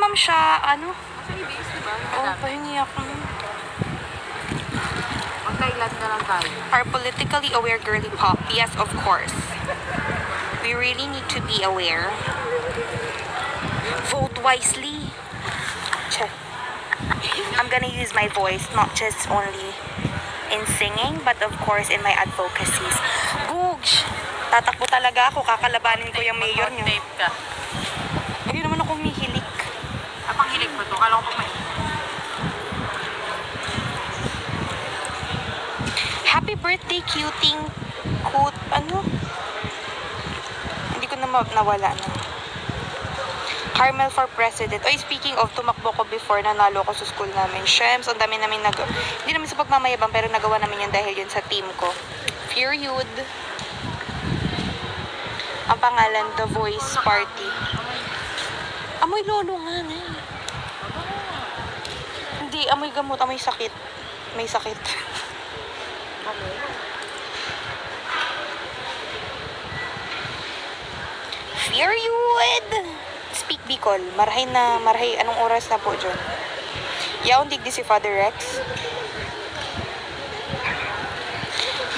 ma'am siya, ano? Sa EBS, diba? Oh, pahingi ako. Magkailan na lang tayo. Our politically aware girly pop. Yes, of course. We really need to be aware. Vote wisely. Check. I'm gonna use my voice, not just only in singing, but of course in my advocacies. Googs! Tatakbo talaga ako, kakalabanin ko yung mayor nyo. Tape ka. Ayun naman ako humihilik. Pang hilik mo to? Kala ko pang may... Happy birthday, cuting. Ano? Hindi ko na nawala na. Carmel for president. Oy, speaking of, tumakbo ko before, nanalo ko sa school namin. Shems, ang dami namin hindi namin sa pagmamayabang, pero nagawa namin yan dahil yun sa team ko. Furious. Ang pangalan, The Voice Party. Amoy lolo nga na eh. Hindi, amoy gamot, amoy sakit. May sakit. Furious. Speak Bicol. Marhay na, marhay. Anong oras na po dyan? Yaon digdi si Father Rex.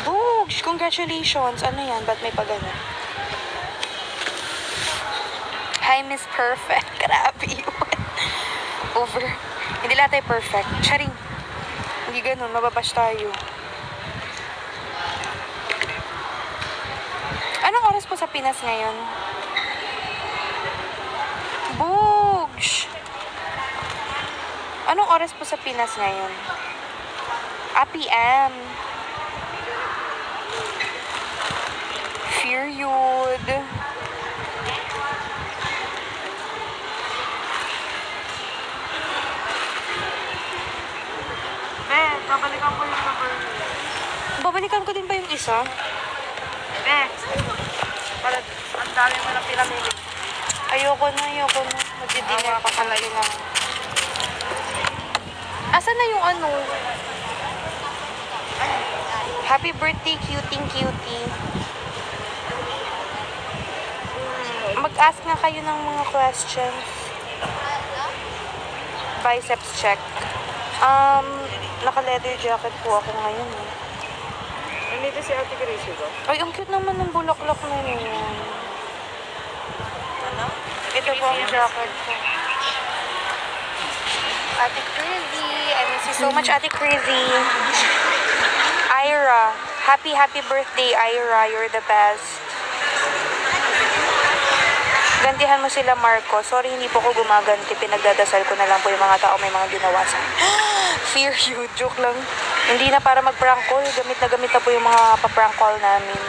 Boogs! Congratulations! Ano yan? Ba't may pagano? Hi, Miss Perfect. Grabe yun. Over. Hindi lahat tayo perfect. Charing. Hindi ganun. Mababash tayo. Anong oras po sa Pinas ngayon? Boogs! Anong oras po sa Pinas ngayon? PM. Furious. Babalikan ko yung number. Babalikan ko din ba yung isa? Para ang dami mo na pinamili. Ayoko na. Magdi-dinner pa kalay lang. Asan na yung ano? Happy birthday, cutie. Mag-ask na kayo ng mga questions. Biceps check. Naka-leather jacket po ako ngayon eh. Nandito si Ate Gracie ba? Ay, ang cute naman ng bulaklak na yun. Ano? Ito po ang jacket ko. Ate Crazy. I miss you so much, Ate Crazy. Ira. Happy birthday, Ira. You're the best. Gantihan mo sila, Marco. Sorry, hindi po ko gumaganti. Pinagdadasal ko na lang po yung mga tao may mga ginawa sa fear you. Joke lang. Hindi na para mag-prank call. Gamit na po yung mga pa-prank call namin.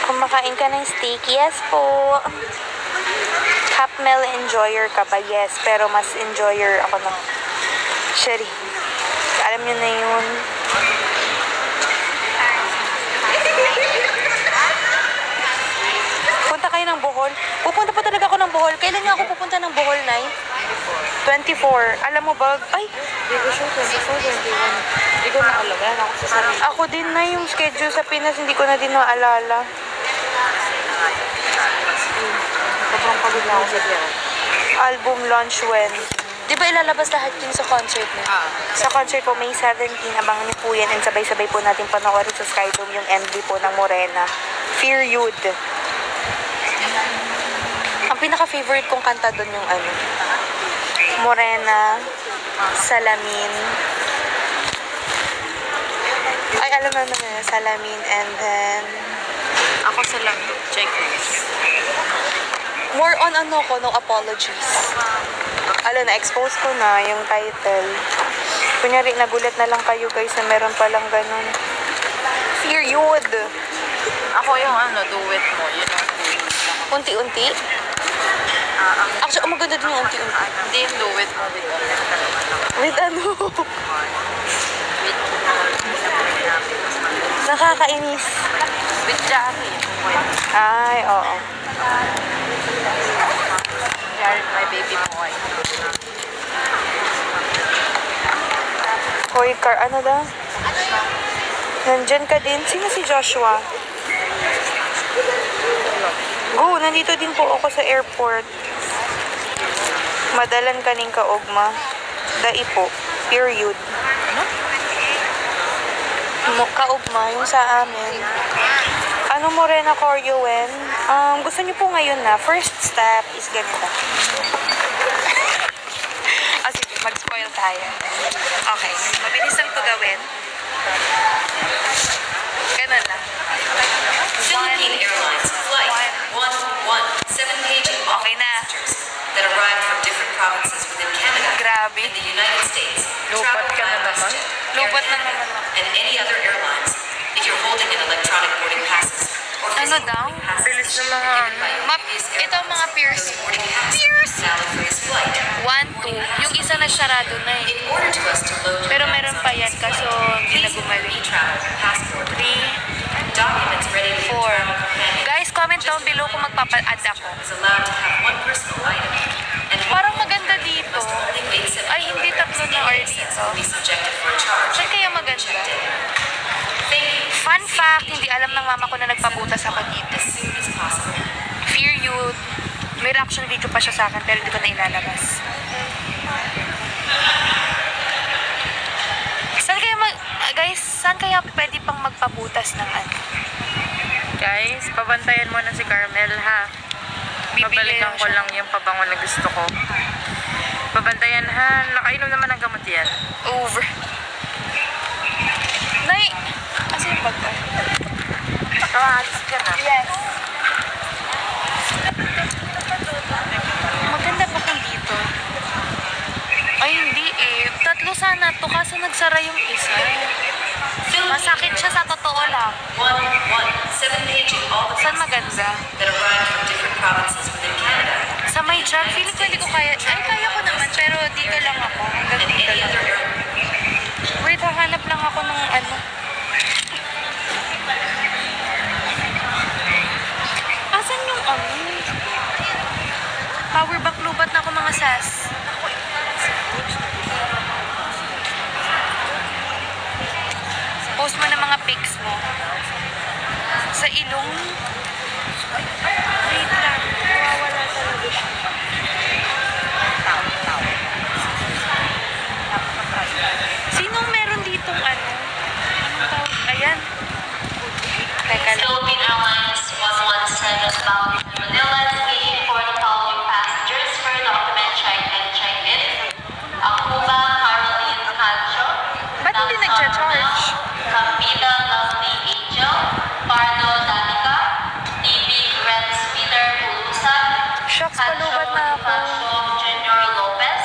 Kumakain ka ng steak? Yes po. Capmel enjoyer ka ba? Yes. Pero mas enjoyer ako ng Sherry. Alam nyo na yun. Punta kayo ng Bohol? Pupunta po talaga ako ng Bohol. Kailan nga ako pupunta ng Bohol, Nay? 24. Alam mo ba? Ay! Hindi ko sure, 24, 21. Hindi ko naalala. Wala na ako sa sarili. Ako din na yung schedule sa Pinas. Hindi ko na din maalala. Sobrang pagod na ako sa diyan. Album launch when? Di ba ilalabas lahat yun sa concert niya? Sa concert po, May 17. Abangan niyo po yan. And sabay-sabay po natin panoorin sa Skydome yung MV po ng Morena. Fear You'd. Ang pinaka-favorite kong kanta doon yung ano, Morena, Salamin. Ay, alam mo naman, Salamin, and then Ako sa lang, checklist. more on ano ko, no apologies. Alam, na-expose ko na yung title. Kunyari, nagulat na lang kayo guys na meron palang ganun. Fear You'd. Ako yung ano, do it mo. Yun ang do it. Unti-unti. Actually, maganda din yung unti-unti. Hindi yung do it mo with the letter. With ano? Nakakainis. With Jackie. Ay, oo. Jared, my baby boy. Hoy, ano daw? Nandyan ka din? Sino si Joshua? Oh, nandito din po ako sa airport. Madalan kaning kaugma. Dai po. Period. Kaugma, yung sa amin. Ano mo rin ako, Yuen? Gusto niyo po ngayon na, first step is ganito. Sige, mag-spoil tayo. Okay, mabilis lang ito gawin. Ganun lang. Philippine Airlines Flight 117 Okay na. that arrived from different provinces within Canada Grabe. and the United States. Lupat Travel ka na by naman. WestJet, Lupat Air na Canada, naman ako. and any other airlines if you're holding an electronic boarding passes or Ano physical daw? boarding passes Bilis ng mga given by previous ito ang mga airlines. peers. Those boarding passes Peers! valid for this flight. 1, 2. Yung isa na sarado na eh. In order to us to load your Pero bags meron onto pa yan this kaso flight, hindi na please bumalik. e-travel passport 3, documents ready to 4. travel companion. Guys, comment down below kung magpapa-add ako. Is allowed to have one personal item. And Parang maganda dito. Ay, hindi tatlo na or dito. will be subjected for a charge. Saan kaya maganda? Thank you. Fun fact, hindi alam ng mama ko na nagpabutas ako dito. As soon as possible. Fear you. May reaction video pa siya sa akin pero hindi ko na ilalabas. Guys, saan kaya pwede pang magpabutas ng ano? Guys, pabantayan mo na si Carmel, ha? Babalikan ko lang yung pabango na gusto ko. Pabantayan, ha? Nakainom naman ng gamot yan. Over. Nay! Kasi yung bag ko. Nakaalis ka na. Yes. Maganda pa kung dito. Ay, hindi eh. Tatlo sana to kaso nagsara yung isa. Masakit siya sa totoo lang. 117 all the Saan maganda? that arrived from different provinces within Canada Sa may dyan, feeling ko hindi ko kaya. Ay, kaya ko naman, pero dito lang ako. Hanggang and dito any lang. other airline. Wait, hahanap lang ako ng ano. Asan yung ano? Power bank, lubat na ako mga sas. Post mo na mga pics mo. Sa ilong. Wait lang. Nawawala talaga siya. Sinong meron ditong ano? Anong tawag? Ayan. Teka lang. Philippine Airlines 117 bound to Manila is waiting for the following passengers for document check-in. Akuba Caroline Cancho, Ba't hindi nagcha-charge? Campida Lovely Angel, Pardo Danica, DB Renz Peter Bulusan, Shucks, palubat na ako. Cancho Junior Lopez,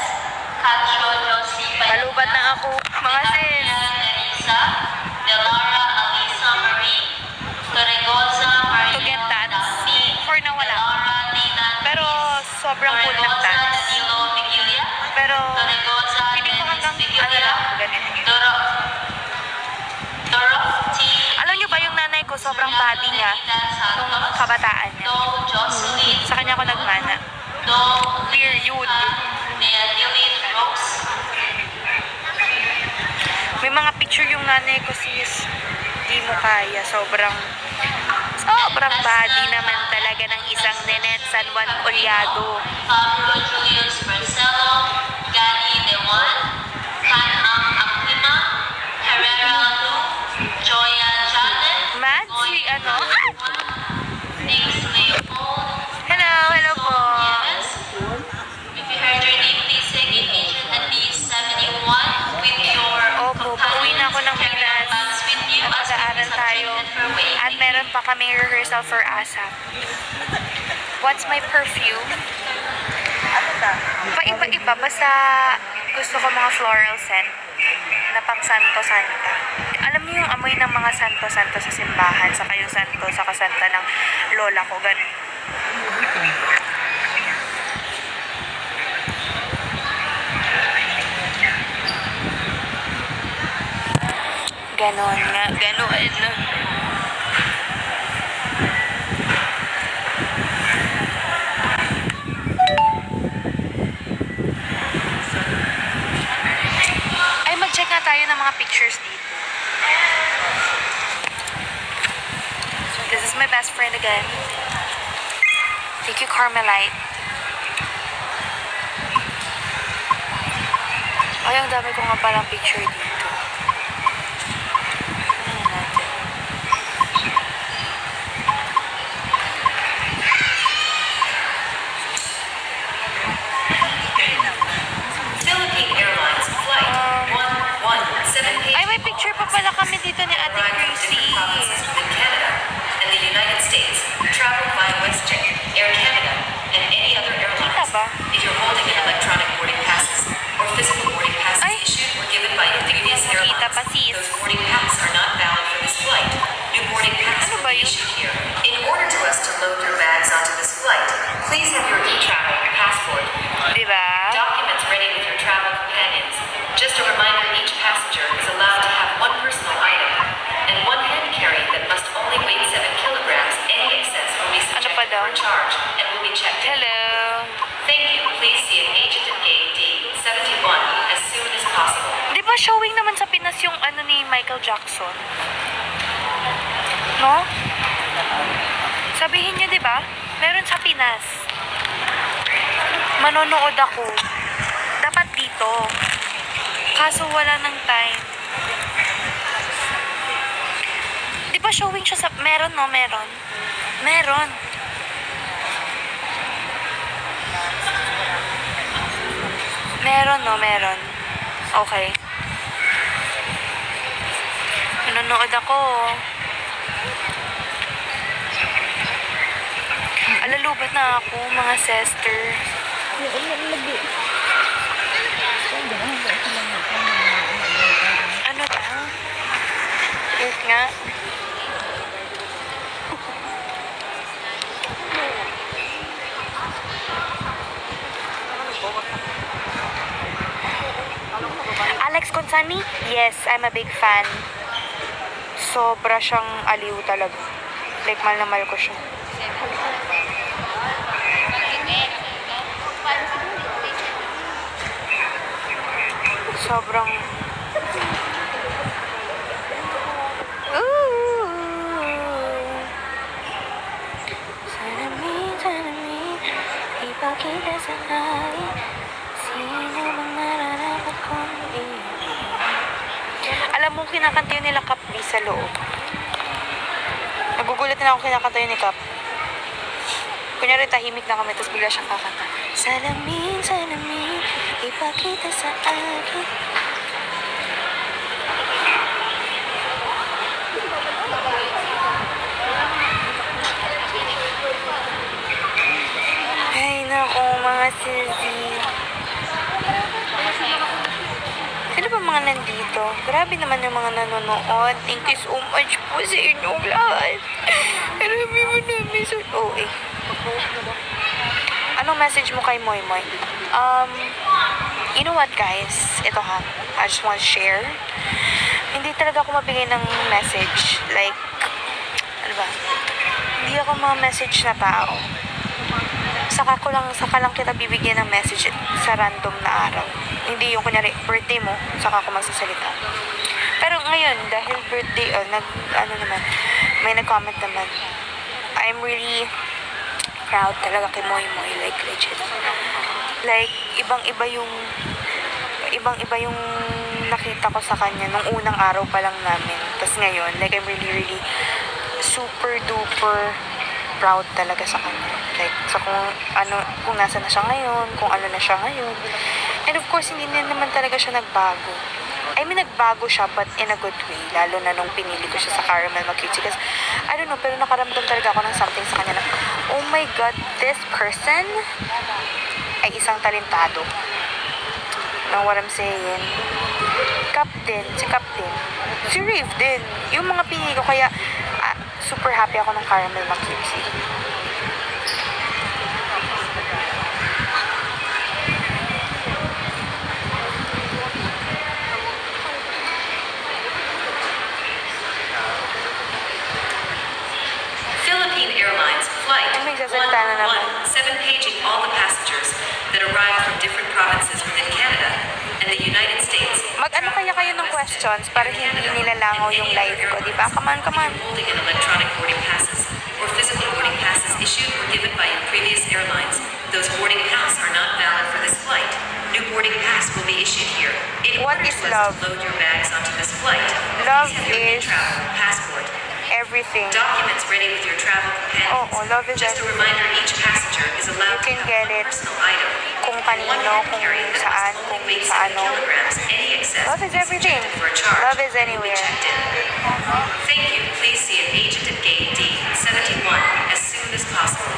Cancho Josie Palubat na ako. Mga sis. Teresa, Delara Alisa Marie, Torregoza Maria To get tats. Dasi, For na wala. Delara Dina Pero sobrang cool ng Torregoza tats. Danilo Vigilia, Pero Torregoza feeling ko Dennis hanggang ano Vigilia, lang, ganito. Dorothy Alam niyo ba yung nanay ko sobrang body niya nung kabataan niya. Do Jocelyn, Sa kanya ako nagmana. Do Period. Neadilin Rose, May mga picture yung nanay ko sis. Di mo kaya. Sobrang body naman talaga ng isang nenet San Juan Collado. Pablo Julius Marcelo, Gani Dewan, Kanang Aquima, Herrera Lu, Joya Janet, Mad si ano? Thanks Leopold, Hello po. Yes. If you heard your name, please sing in Asian at least 71 with your Opo, pauwi na ako ng Pinas. bags with you as we Mag-aaral tayo. subjected for weight. At meron pa kaming rehearsal for ASAP. What's my perfume? Iba-iba. Basta gusto ko mga floral scent na pang Santo Santa. Alam niyo yung amoy ng mga Santo Santa sa simbahan, saka yung Santo, saka Santa ng lola ko, ganun. Ganon nga, ganon. Ay, mag-check nga tayo ng mga pictures dito. So, this is my best friend again. Thank you, Carmelite. Ay, ang dami ko nga palang picture dito. Ano natin? Philippine Airlines Flight 117 Ay, may picture pa pala kami dito ni Ate arrived from different Chrissy. provinces within Canada and the United States. Travel by WestJet, Air Canada, and any other Kita airlines. ba? If you're holding an electronic boarding passes or physical boarding passes Ay! issued or given by your previous Kita airlines, pa, sis. those boarding passes are not valid for this flight. New boarding passes Ano will ba be yun? issued here. In order to us to load your bags onto this flight, please have your e-travel passport Diba? documents ready with your travel companions. Just a reminder, each passenger is allowed to have one personal item and one hand carry that must only weigh 7 kilograms. Any excess will be Ano subjected pa daw? for a charge and will be checked in. Hello. Thank you. Please see an agent at gate D71 as soon as possible. Di ba showing naman sa Pinas yung ano ni Michael Jackson? No? Sabihin niyo, di ba? Meron sa Pinas. Manonood ako. Dapat dito. Kaso wala ng time. Di ba showing siya sa... Meron, no? Meron. Meron. Meron, no? Meron. Okay. Nanonood ako. Alalubat na ako, mga sister. Ano daw? Wait nga. Alex Consani? Yes, I'm a big fan. Sobra siyang aliw talaga. Like, mahal na mahal ko siya. Sobrang... Ooh. Salamin, ipakita sa akin. Sino bang nararapat kong Alam mo, kinakanta yun nila Kap B sa loob. Nagugulat na ako kinakanta yun ni Kap. Kunyari, tahimik na kami, tapos bigla siyang kakanta. Salamin, salamin, ipakita sa akin. Ay, naku, mga sisi. Sino ba mga nandito? Grabe naman yung mga nanonood. Thank you so much po sa inyong lahat. Marami mo namin sa... Oh, eh. Anong message mo kay Moy Moy? You know what, guys? Ito ha. I just want to share. Hindi talaga ako mabigay ng message. Like, ano ba? Hindi ako mga message na tao. Saka lang kita bibigyan ng message sa random na araw. Hindi yung kunyari, birthday mo, saka ako magsasalita. Pero ngayon, dahil birthday, may nag-comment naman. I'm really proud talaga kay Moy Moy, like legit. Like, ibang-iba yung nakita ko sa kanya nung unang araw pa lang namin. Tapos ngayon, like I'm really super duper proud talaga sa kanya. Like, sa kung nasa na siya ngayon, kung ano na siya ngayon. And of course, hindi na naman talaga siya nagbago. I mean, nagbago siya, but in a good way. Lalo na nung pinili ko siya sa Caramel Macutzi. Kasi, I don't know, pero nakaramdam talaga ako ng something sa kanya na, oh my God, this person ay isang talentado. Know what I'm saying? Si Captain. Si Rave din. Yung mga pinili ko, kaya super happy ako ng Caramel Macutzi. Philippine Airlines Flight May sasalita na naman. 117 paging all the passengers that arrive from different provinces within Canada and the United States. Mag-ano kaya kayo ng questions para hindi nila langaw yung live ko, di ba? Come on, come on. Holding an electronic boarding passes or physical boarding passes issued or given by your previous airlines. Those boarding passes are not valid for this flight. New boarding pass will be issued here. In What order is for us love? to load your bags onto this flight, Love please have your is travel passport. everything. Documents ready with your travel companions. Oo, love is Just a everything. reminder, each passenger is allowed You can to have get one it personal item. kung and kanino, one hand kung carry that saan, must kung only weigh sa 7 ano. kilograms. Any excess Love is will be everything. subjected for a charge Love is and will be anywhere. checked in. Thank you. Please see an agent at gate D71 as soon as possible.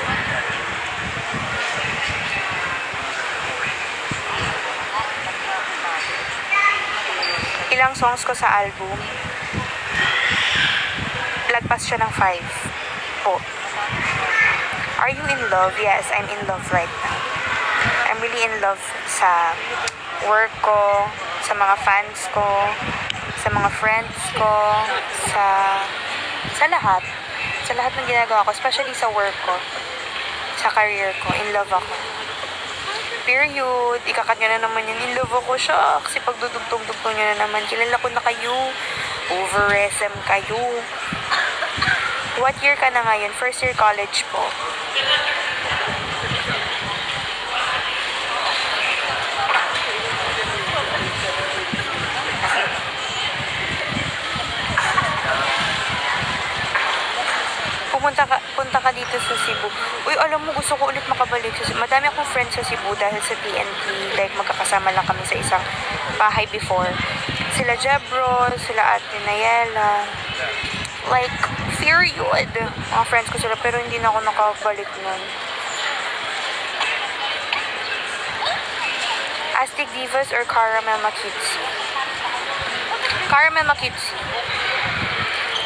Ilang songs ko sa album? Lagpas siya ng 5 po. Are you in love? Yes, I'm in love right now. I'm really in love sa work ko, sa mga fans ko, sa mga friends ko, sa lahat. Sa lahat ng ginagawa ko, especially sa work ko, sa career ko. In love ako. Period. Ikakat nyo na naman yun. In love ako siya. Kasi pag dudugtong-dugtong nyo na naman, kilala ko na kayo. Over SM kayo. What year ka na ngayon? First year college po. Punta ka dito sa Cebu. Uy, alam mo, gusto ko ulit makabalik sa Cebu. Madami akong friends sa Cebu dahil sa TNT. Like, magkakasama lang kami sa isang bahay before. Sila Jebro, sila Ate Nayela. Like, period. Mga friends ko sila, pero hindi na ako nakabalik nun. Astig Divas or Caramel Makitsi? Caramel Makitsi.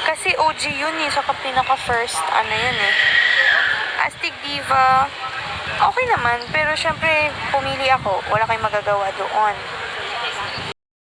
Kasi OG yun eh, saka pinaka-first, ano yun eh. Astig Diva, okay naman, pero syempre, pumili ako, wala kayong magagawa doon.